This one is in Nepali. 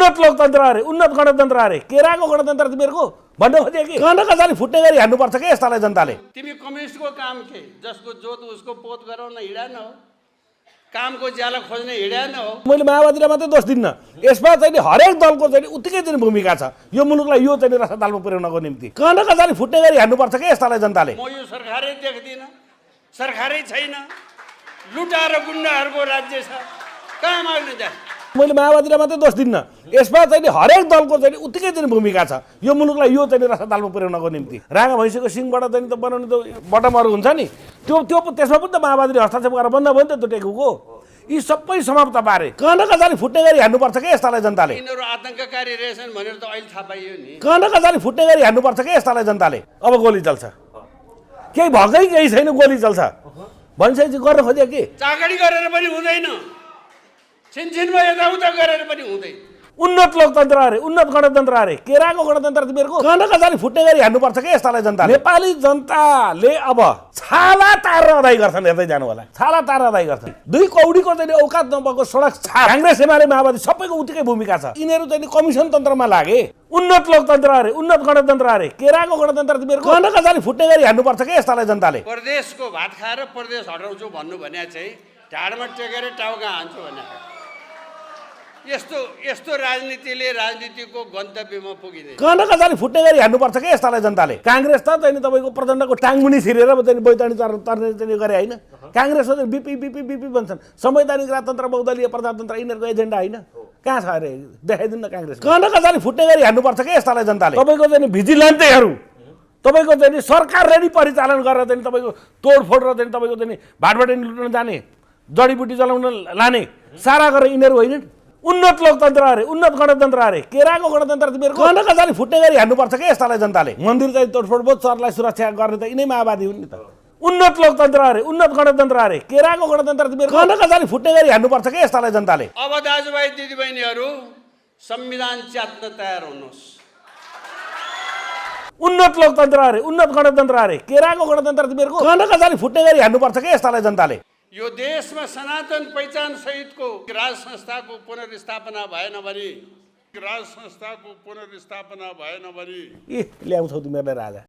उन्नत लोकतन्त्र अरे उन्नत गणतन्त्र अरे केराको गणतन्त्र तिमीहरूको भन्नु खोजे कि कहाँका जाली फुट्ने गरी हान्नुपर्छ के यस्तालाई जनताले। तिमी कम्युनिस्टको काम के जसको जोत उसको पोत गराउन हिँडा न हो, कामको ज्याला खोज्ने हिँडा न हो। मैले माओवादीलाई मात्रै दोष दिन्न, यसमा चाहिँ हरेक दलको चाहिँ उत्तिकै चाहिँ भूमिका छ यो मुलुकलाई यो चाहिँ रसा तालमा पुर्याउनको निम्ति। कहाँका जाली फुट्ने गरी हान्नुपर्छ के यस्तालाई जनताले। म यो सरकारै देख्दिनँ, सरकारै छैन, लुटा र गुन्डाहरूको राज्य छ, कहाँ माग्न जाने। मैले माओवादीलाई मात्रै दोष दिन्न, यसमा चाहिँ हरेक दलको चाहिँ उत्तिकै चाहिँ भूमिका छ यो मुलुकलाई यो चाहिँ रसा तालमा पुर्याउनको निम्ति। रागा भैँसीको सिङबाट चाहिँ त बनाउने त बटमहरू हुन्छ नि, त्यो त्यसमा पनि त माओवादीले हस्तक्षेप गरेर बन्द भयो नि त त्यो टेकुको। यी सबै समाप्त पारे कहाँका जाली फुट्ने गरी हान्नुपर्छ के यस्तालाई जनताले। यिनीहरू आतङ्ककारी रहेछन् भनेर त अहिले थाहा पाइयो नि। कहाँका जाली फुट्ने गरी हान्नुपर्छ के यस्तालाई जनताले। अब गोली चल्छ, केही भएकै केही छैन, गोली चल्छ भनिसकेपछि गर्न खोज्यो कि चाकडी गरेर पनि हुँदैन, छिनछिनमा यताउता गरेर पनि हुँदैन। उन्नत लोकतन्त्र अरे उन्नत गणतन्त्र अरे केराको गणतन्त्र तिमीहरूको कहाँका जाली फुट्ने गरी हान्नुपर्छ के यस्तालाई जनताले। नेपाली जनताले अब छाला तार अदाय गर्छन्, हेर्दै जानु होला, छाला तार अदाय गर्छन्। 2 कौडीको चाहिँ औकात नभएको सडक छाप काङ्ग्रेस एमाले माओवादी सबैको उत्तिकै भूमिका छ। यिनीहरू चाहिँ कमिसन तन्त्रमा लागे। उन्नत लोकतन्त्र अरे उन्नत गणतन्त्र अरे केराको गणतन्त्र तिमीहरूको कहाँका जाली फुट्ने गरी हान्नुपर्छ के यस्तालाई जनताले। प्रदेशको भात खाएर प्रदेश हटाउँछु भन्नु भने चाहिँ ढाडमा टेकेर टाउका हान्छु भने यस्तो राजनीतिले राजनीतिको गन्तव्यमा पुगिँदैन। कहाँका जाली फुट्ने गरी हान्नुपर्छ के यस्तालाई जनताले। काङ्ग्रेस त चाहिँ तपाईँको प्रचण्डको टाङमुनि छिरेर चाहिँ बैतडी तर्ने चाहिँ गरे होइन। काङ्ग्रेसमा चाहिँ बिपी बिपी बिपी भन्छन्, संवैधानिक राजतन्त्र बहुदलीय प्रजातन्त्र यिनीहरूको एजेन्डा होइन। कहाँ छ अरे देखाइदिनु न काङ्ग्रेस। कहाँका जाली फुट्ने गरी हान्नुपर्छ के यस्तालाई जनताले। तपाईँको चाहिँ भिजिलेन्टेहरू तपाईँको चाहिँ सरकार रेडी परिचालन गरेर चाहिँ तपाईँको तोडफोड र चाहिँ तपाईँको चाहिँ भाटबडी लुट्न जाने, जडीबुटी जलाउन लाने सारा गरेर यिनीहरू होइन। उन्नत लोकतन्त्र अरे उन्नत गणतन्त्र अरे केराको गणतन्त्र तिमीहरूको कहाँका जाली फुट्ने गरी हान्नुपर्छ के यस्तालाई जनताले। मन्दिर चाहिँ तोडफोड भयो, चरलाई सुरक्षा गर्ने त यिनै माओवादी हुन् नि त। उन्नत लोकतन्त्र अरे उन्नत गणतन्त्र अरे केराको गणतन्त्र तिमीहरूको कहाँका जाली फुट्ने गरी हान्नुपर्छ के यस्तालाई जनताले। अब दाजुभाइ दिदीबहिनीहरू संविधान च्यात्न तयार हुनुहोस्। उन्नत लोकतन्त्र अरे उन्नत गणतन्त्र अरे केराको गणतन्त्र तिमीहरूको कहाँका जाली फुट्ने गरी हान्नुपर्छ के यस्तालाई जनताले। यो देशमा सनातन पहिचान सहितको राज संस्थाको पुनर्स्थापना भएन भने ल्याउँछौ तिमीहरूले राजा।